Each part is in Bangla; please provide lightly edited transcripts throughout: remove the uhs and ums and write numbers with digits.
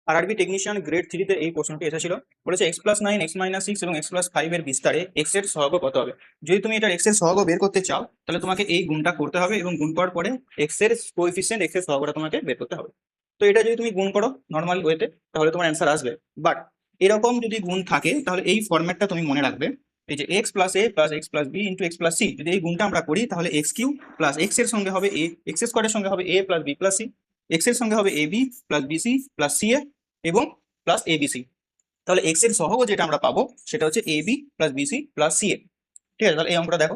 আরআরবি টেকনিশিয়ান গ্রেড 3 তে এই প্রশ্নটি এসেছিল। বলেছে x+9 x-6 এবং x+5 এর বিস্তারে x এর সহগ কত হবে। যদি তুমি এটার x এর সহগ বের করতে চাও তাহলে তোমাকে এই গুণটা করতে হবে এবং গুণ করার পরে x এর কোএফিসিয়েন্ট x এর সহগটা তোমাকে বের করতে হবে। তো এটা যদি তুমি গুণ করো নর্মাল ওয়েতে তাহলে তোমার অ্যান্সার আসবে। বাট এরকম যদি গুণ থাকে তাহলে এই ফরম্যাটটা তুমি মনে রাখবে, এই যে x plus a plus x plus b into x plus c, যদি এই গুণটা আমরা করি তাহলে এক্স কিউ প্লাস এক্স এর সঙ্গে হবে a, এক্স স্কোয়ারের সঙ্গে হবে a plus B plus C, X এর সঙ্গে হবে ab plus BC plus C A এবং প্লাস এবিসি। তাহলে এক্স এর সহগ যেটা আমরা পাবো সেটা হচ্ছে ab plus BC plus C A. ঠিক আছে, তাহলে এই অঙ্কটা দেখো,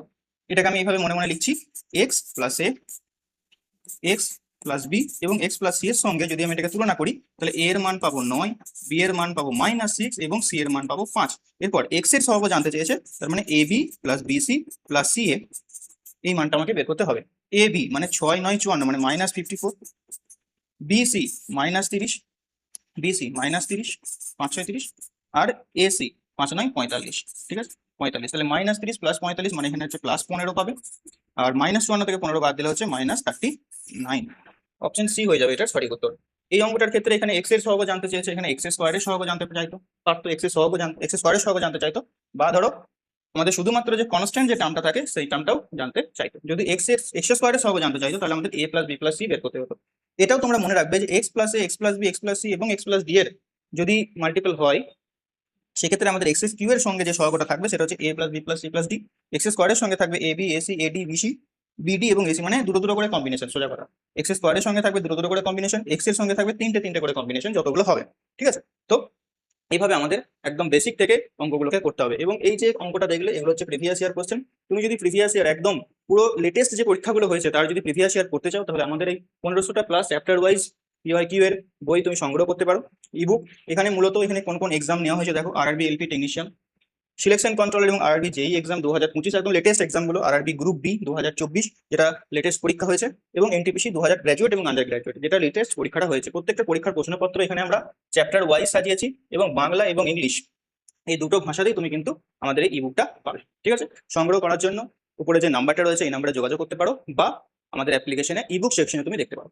এটাকে আমি এইভাবে মনে মনে লিখছি, x plus A, X plus B এবং এক্স প্লাস সি এর সঙ্গে যদি আমি এটাকে তুলনা করি তাহলে এ এর মান পাবো 9, বি এর মান পাবো -6 এবং সি এর মান পাবো 5। এরপর এক্স এর সহগ জানতে চেয়েছে, তার মানে A B plus BC plus C A, এই মানটা আমাকে বের করতে হবে। এ বি মানে 6 9 54 মানে -54, বিসি -30, বিসি -30, 5 6 30, আর এসি 5 9 45। ঠিক আছে, 45, তাহলে -30 প্লাস 45 মানে এখানে হচ্ছে +15 পাবে, আর -54 থেকে 15 বাদ দিলে হচ্ছে -39। অপশন সি হয়ে যাবে এটার সঠিক উত্তর। এই অঙ্কটার ক্ষেত্রে এখানে এক্স এর সহগ জানতে চেয়েছে, এখানে এক্স স্কোয়ারের সহগ জানতে চাইতো, তার তো এক্স এর সহগ এক্স স্কোয়ারের সহগ জানতে চাইতো, বা ধরো আমাদের শুধুমাত্র যে কনস্ট্যান্ট যে টার্মটা থাকে সেই টার্মটাও জানতে চাইতো। যদি এক্স স্কোয়ারের সহগ জানতে চাইতো তাহলে আমাদের a plus B plus C বের করতে হতো। এটাও তোমরা মনে রাখবে যে X plus A, X plus B, X plus C এবং এক্স প্লাস ডি এর যদি মাল্টিপল হয় সেক্ষেত্রে আমাদের এক্স কিউ এর সঙ্গে যে সহগটা থাকবে সেটা হচ্ছে a plus B plus C plus D. X স্কোয়ারের সঙ্গে থাকবে A B AC AD BC BD এবং এসি, মানে দুটো দুটো করে কম্বিনেশন, সোজা কথা। এক্স স্কোয়ারের সঙ্গে থাকবে দুটো দুটো করে কম্বিনেশন, এক্স এর সঙ্গে থাকবে তিনটে তিনটে করে কম্বিনেশন, যতগুলো হবে। ঠিক আছে, তো এইভাবে আমাদের একদম বেসিক থেকে অঙ্কগুলোকে করতে হবে। এবং এই যে অঙ্কটা দেখলে এগুলো হচ্ছে প্রিভিয়াস ইয়ার কোশ্চেন। তুমি যদি প্রিভিয়াস ইয়ার একদম পুরো লেটেস্ট যে পরীক্ষাগুলো হয়েছে তার যদি প্রিভিয়াস ইয়ার করতে চাও তাহলে আমাদের এই 1500টা প্লাস চ্যাপ্টার ওয়াইজ পিওয়াইকিউ এর বই তুমি সংগ্রহ করতে পারো, ইবুক। এখানে মূলত এখানে কোন কোন এক্সাম নেওয়া হয়েছে দেখো, RRB LP technician, selection control এবং আরআরবি জেই এক্সাম 2025 একদম লেটেস্ট এক্সামগুলো, আরআরবি গ্রুপ বি 2024 যেটা লেটেস্ট পরীক্ষা হয়েছে, এবং এনটিপিসি 2000 গ্র্যাজুয়েট এবং আন্ডার গ্র্যাজুয়েট যেটা লেটেস্ট পরীক্ষাটা হয়েছে। প্রত্যেকটা পরীক্ষার প্রশ্নপত্র এখানে আমরা চ্যাপ্টার ওয়াইজ সাজিয়েছি, এবং বাংলা এবং ইংলিশ এই দুটো ভাষাতেই তুমি কিন্তু আমাদের এই ইবুকটা পাবে। ঠিক আছে, সংগ্রহ করার জন্য উপরে যে নাম্বারটা রয়েছে এই নাম্বারে যোগাযোগ করতে পারো, বা আমাদের অ্যাপ্লিকেশনে ইবুক সেকশনে তুমি দেখতে পারো।